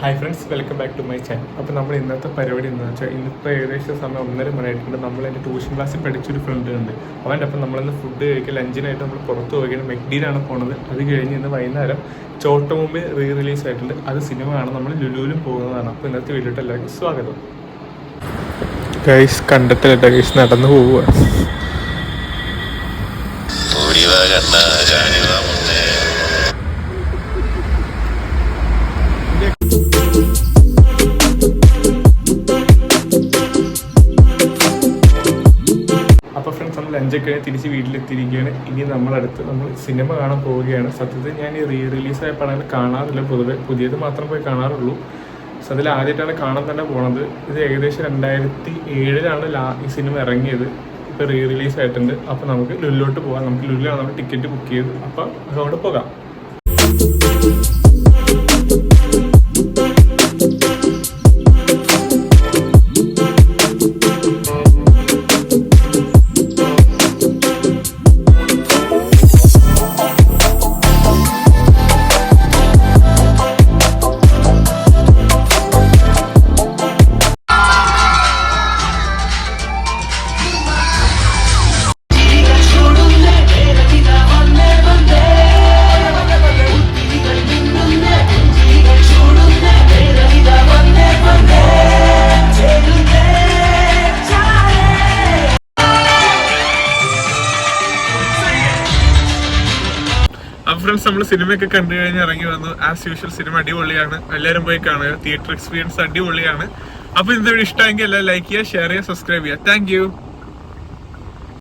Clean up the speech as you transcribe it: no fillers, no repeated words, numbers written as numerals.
Hi friends, welcome back to my channel. അപ്പോൾ നമ്മൾ ഇന്നത്തെ പരിപാടി എന്താണെന്ന് വെച്ചാൽ ഇന്നിപ്പോൾ ഏകദേശം സമയം 1:30 മണിയായിട്ടുണ്ട്. നമ്മൾ എൻ്റെ ട്യൂഷൻ ക്ലാസ്സിൽ പഠിച്ചൊരു ഫ്രണ്ട് ഉണ്ട്. അവൻ്റെ അപ്പം നമ്മളിന്ന് ഫുഡ് കഴിക്കുക ലഞ്ചിനായിട്ട് നമ്മൾ പുറത്ത് പോവുകയാണ്. മെക്ഡിയിലാണ് പോണത്. അത് കഴിഞ്ഞ് ഇന്ന് വൈകുന്നേരം ചോട്ട മുമ്പ് റിലീസ് ആയിട്ടുണ്ട്. അത് സിനിമ കാണാൻ നമ്മൾ ലുലുവിലും പോകുന്നതാണ്. അപ്പോൾ ഇന്നത്തെ വീഡിയോട്ട് എല്ലാവർക്കും സ്വാഗതം. ഗൈസ് കണ്ടിട്ടില്ല, ഗൈസ് നടന്നു പോവുക. അപ്പോൾ ഫ്രണ്ട്സ്, നമ്മൾ ലഞ്ചൊക്കെ തിരിച്ച് വീട്ടിലെത്തിയിരിക്കുകയാണ്. ഇനി നമ്മൾ സിനിമ കാണാൻ പോവുകയാണ്. സത്യത്തിൽ ഞാൻ ഈ റിലീസായ പടങ്ങൾ കാണാറില്ല, പൊതുവെ പുതിയത് മാത്രം പോയി കാണാറുള്ളൂ. സോ അതിൽ ആദ്യമായിട്ടാണ് കാണാൻ തന്നെ പോണത്. ഇത് ഏകദേശം 2007 ഈ സിനിമ ഇറങ്ങിയത്. ഇപ്പോൾ റിലീസ് ആയിട്ടുണ്ട്. അപ്പോൾ നമുക്ക് ലുലുവിലോട്ട് പോകാം. നമുക്ക് ലുലുവിലാണ് നമ്മൾ ടിക്കറ്റ് ബുക്ക് ചെയ്ത്. അപ്പോൾ അങ്ങോട്ട് പോകാം. ഫ്രണ്ട്സ്, നമ്മൾ സിനിമയൊക്കെ കണ്ടു കഴിഞ്ഞ് ഇറങ്ങി വന്നു. ആസ് യൂഷ്വൽ സിനിമ അടിപൊളിയാണ്. എല്ലാവരും പോയി കാണുക. തിയേറ്റർ എക്സ്പീരിയൻസ് അടിപൊളിയാണ്. അപ്പോൾ ഇന്നത്തെ വീഡിയോ ഇഷ്ടമെങ്കിൽ എല്ലാം ലൈക്ക് ചെയ്യുക, ഷെയർ ചെയ്യുക, സബ്സ്ക്രൈബ് ചെയ്യുക. താങ്ക്